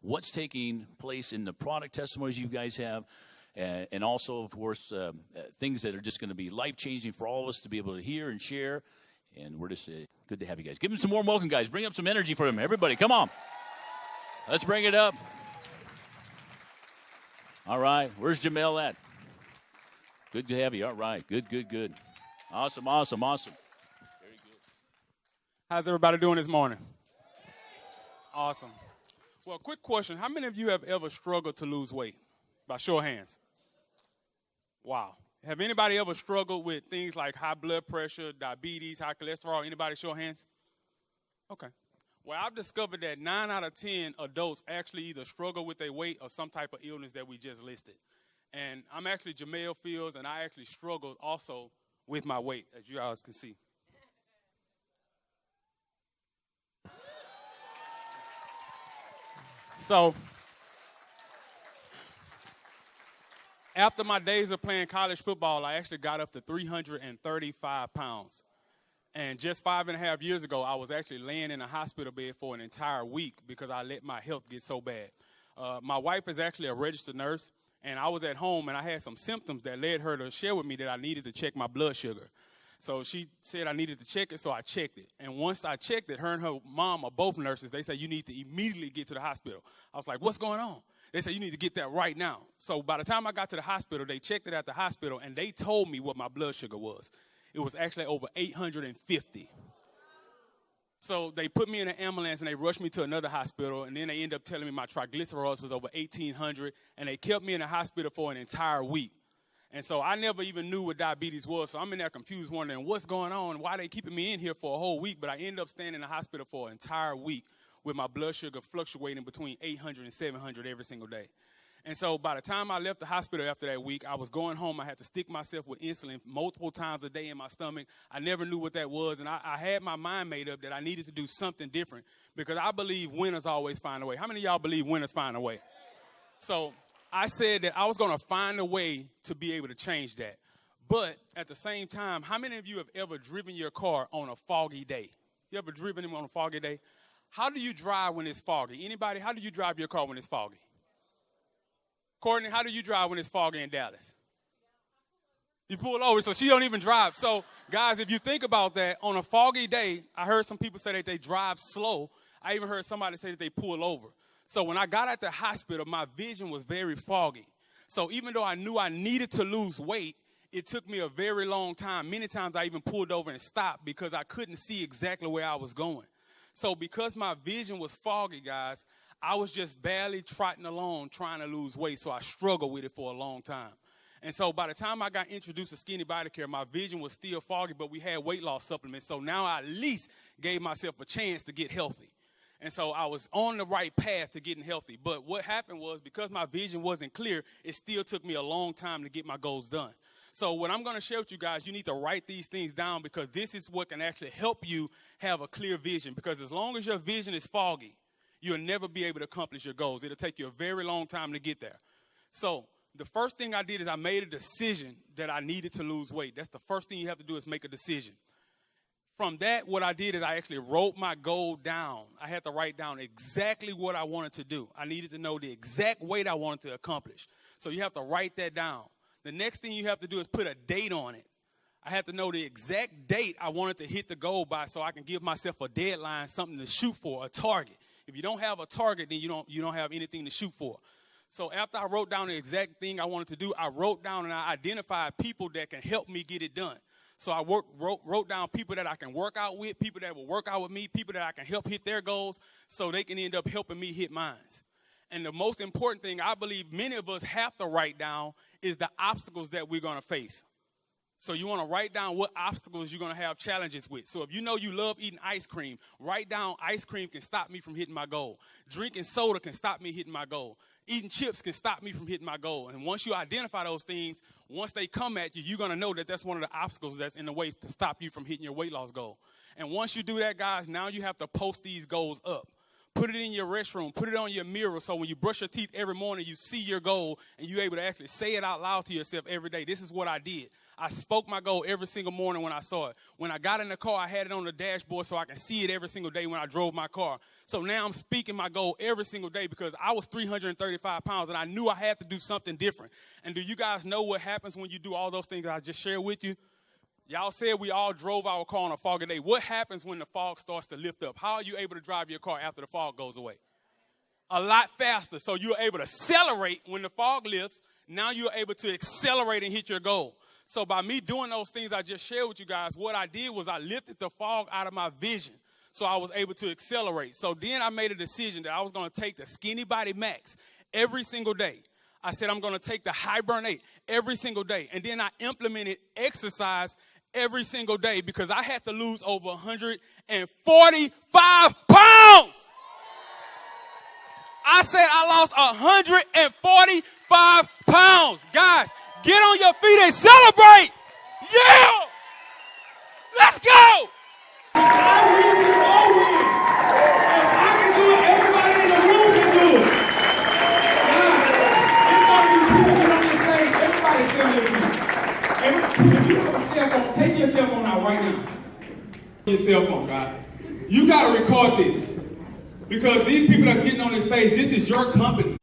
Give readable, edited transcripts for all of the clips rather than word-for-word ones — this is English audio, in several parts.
what's taking place in the product testimonies you guys have, and also, of course, things that are just going to be life-changing for all of us to be able to hear and share. And we're just good to have you guys. Give them some warm welcome, guys. Bring up some energy for them. Everybody, come on. Let's bring it up. All right. Where's Jamel at? Good to have you. All right. Good. Awesome. Very good. How's everybody doing this morning? Awesome. Well, quick question. How many of you have ever struggled to lose weight? By show of hands. Wow. Have anybody ever struggled with things like high blood pressure, diabetes, high cholesterol? Anybody show of hands? Okay. Well, I've discovered that 9 out of 10 adults actually either struggle with their weight or some type of illness that we just listed. And I'm actually Jamel Fields, and I actually struggled also with my weight, as you guys can see. So, after my days of playing college football, I actually got up to 335 pounds. And just 5.5 years ago, I was actually laying in a hospital bed for an entire week because I let my health get so bad. My wife is actually a registered nurse, and I was at home, and I had some symptoms that led her to share with me that I needed to check my blood sugar. So she said I needed to check it, so I checked it. And once I checked it, her and her mom are both nurses. They said, you need to immediately get to the hospital. I was like, what's going on? They said, you need to get that right now. So by the time I got to the hospital, they checked it at the hospital, and they told me what my blood sugar was. It was actually over 850. So they put me in an ambulance, and they rushed me to another hospital, and then they ended up telling me my triglycerides was over 1,800, and they kept me in the hospital for an entire week. And so I never even knew what diabetes was, so I'm in there confused wondering what's going on, why they keeping me in here for a whole week, but I ended up staying in the hospital for an entire week with my blood sugar fluctuating between 800 and 700 every single day. And so by the time I left the hospital after that week, I was going home. I had to stick myself with insulin multiple times a day in my stomach. I never knew what that was, and I had my mind made up that I needed to do something different because I believe winners always find a way. How many of y'all believe winners find a way? So I said that I was going to find a way to be able to change that. But at the same time, how many of you have ever driven your car on a foggy day? You ever driven them on a foggy day? How do you drive when it's foggy? Anybody, how do you drive your car when it's foggy? Courtney, how do you drive when it's foggy in Dallas? You pull over, so she don't even drive. So, guys, if you think about that, on a foggy day, I heard some people say that they drive slow. I even heard somebody say that they pull over. So when I got at the hospital, my vision was very foggy. So even though I knew I needed to lose weight, it took me a very long time. Many times I even pulled over and stopped because I couldn't see exactly where I was going. So because my vision was foggy, guys, I was just barely trotting along trying to lose weight. So I struggled with it for a long time. And so by the time I got introduced to Skinny Body Care, my vision was still foggy, but we had weight loss supplements. So now I at least gave myself a chance to get healthy. And so I was on the right path to getting healthy. But what happened was because my vision wasn't clear, it still took me a long time to get my goals done. So what I'm going to share with you guys, you need to write these things down because this is what can actually help you have a clear vision. Because as long as your vision is foggy, you'll never be able to accomplish your goals. It'll take you a very long time to get there. So the first thing I did is I made a decision that I needed to lose weight. That's the first thing you have to do is make a decision. From that, what I did is I actually wrote my goal down. I had to write down exactly what I wanted to do. I needed to know the exact weight I wanted to accomplish. So you have to write that down. The next thing you have to do is put a date on it. I had to know the exact date I wanted to hit the goal by so I can give myself a deadline, something to shoot for, a target. If you don't have a target, then you don't have anything to shoot for. So after I wrote down the exact thing I wanted to do, I wrote down and I identified people that can help me get it done. So I wrote down people that I can work out with, people that will work out with me, people that I can help hit their goals so they can end up helping me hit mine. And the most important thing I believe many of us have to write down is the obstacles that we're going to face. So you want to write down what obstacles you're going to have challenges with. So if you know you love eating ice cream, write down ice cream can stop me from hitting my goal. Drinking soda can stop me hitting my goal. Eating chips can stop me from hitting my goal. And once you identify those things, once they come at you, you're going to know that that's one of the obstacles that's in the way to stop you from hitting your weight loss goal. And once you do that, guys, now you have to post these goals up. Put it in your restroom. Put it on your mirror so when you brush your teeth every morning, you see your goal and you're able to actually say it out loud to yourself every day. This is what I did. I spoke my goal every single morning when I saw it. When I got in the car, I had it on the dashboard so I can see it every single day when I drove my car. So now I'm speaking my goal every single day because I was 335 pounds and I knew I had to do something different. And do you guys know what happens when you do all those things that I just shared with you? Y'all said we all drove our car on a foggy day. What happens when the fog starts to lift up? How are you able to drive your car after the fog goes away? A lot faster. So you're able to accelerate when the fog lifts. Now you're able to accelerate and hit your goal. So by me doing those things I just shared with you guys, what I did was I lifted the fog out of my vision. So I was able to accelerate. So then I made a decision that I was going to take the Skinny Body Max every single day. I said I'm going to take the Hibernate every single day. And then I implemented exercise every single day because I had to lose over 145 pounds. I said I lost 145 pounds. Guys, get on your feet and celebrate. Yeah! Let's go! Take your cell phone out right now. Your cell phone, guys. You got to record this. Because these people that's getting on this stage, this is your company.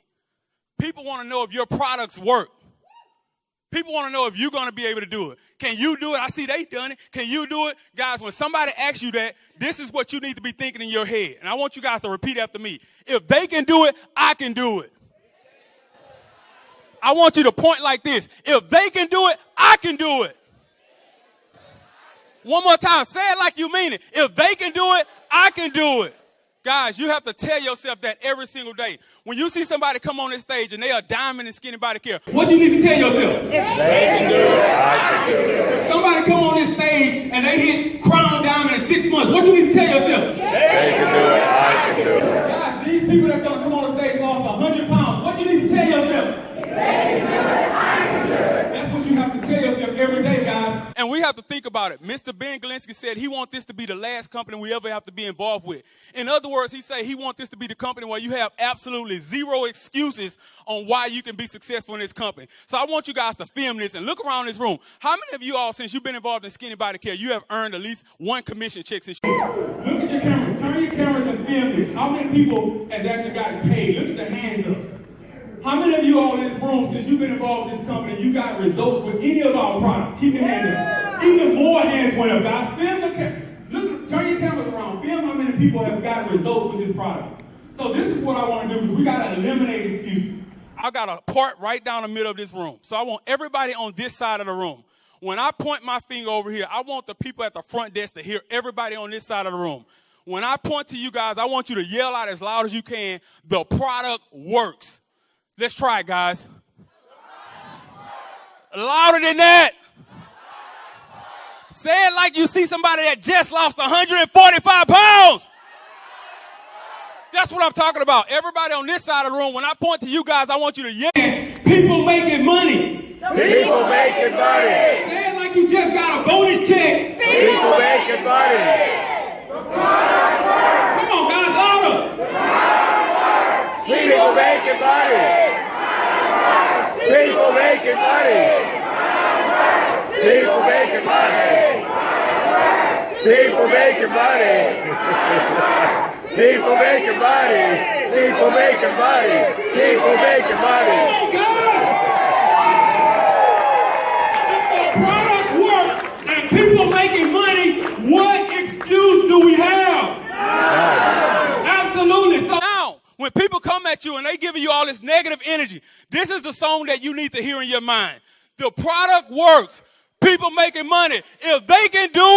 People want to know if your products work. People want to know if you're going to be able to do it. Can you do it? I see they done it. Can you do it? Guys, when somebody asks you that, this is what you need to be thinking in your head. And I want you guys to repeat after me. If they can do it, I can do it. I want you to point like this. If they can do it, I can do it. One more time. Say it like you mean it. If they can do it, I can do it. Guys, you have to tell yourself that every single day. When you see somebody come on this stage and they are diamond and Skinny Body Care, what you need to tell yourself? If they can do it, I can do it. If somebody come on this stage and they hit Crown Diamond in 6 months, what you need to tell yourself? They can do it, I can do it. Guys, these people that's going to come on the stage lost 100 pounds. What you need to tell yourself? They can do it, I can do it. That's what you have to tell yourself every day, guys. and we have to think about it. Mr. Ben Galinsky said he wants this to be the last company we ever have to be involved with. In other words, he said he wants this to be the company where you have absolutely zero excuses on why you can be successful in this company. So I want you guys to film this and look around this room. How many of you all, since you've been involved in Skinny Body Care, you have earned at least one commission check since you... Look at your cameras. Turn your cameras and film this. How many people has actually gotten paid? Look at the hands up. How many of you all in this room, since you've been involved in this company, you got results with any of our products? Keep your hand up. Even more hands went up, guys. Film the look. Turn your cameras around. Film how many people have gotten results with this product. So this is what I want to do, because we got to eliminate excuses. I got a part right down the middle of this room. So I want everybody on this side of the room. When I point my finger over here, I want the people at the front desk to hear everybody on this side of the room. When I point to you guys, I want you to yell out as loud as you can, the product works. Let's try it, guys. Louder than that. Say it like you see somebody that just lost 145 pounds. That's what I'm talking about. Everybody on this side of the room, when I point to you guys, I want you to yell. People making money. People making money. Say it like you just got a bonus check. People making money. Come on, guys, louder. People making money. People making money. People making money. People making money. People making money. People making money. People making money. Oh, God. If the product works and people making money, what excuse do we have? Absolutely. So Now, when people come at you and they giving you all this negative energy, this is the song that you need to hear in your mind. The product works. People making money. If they can do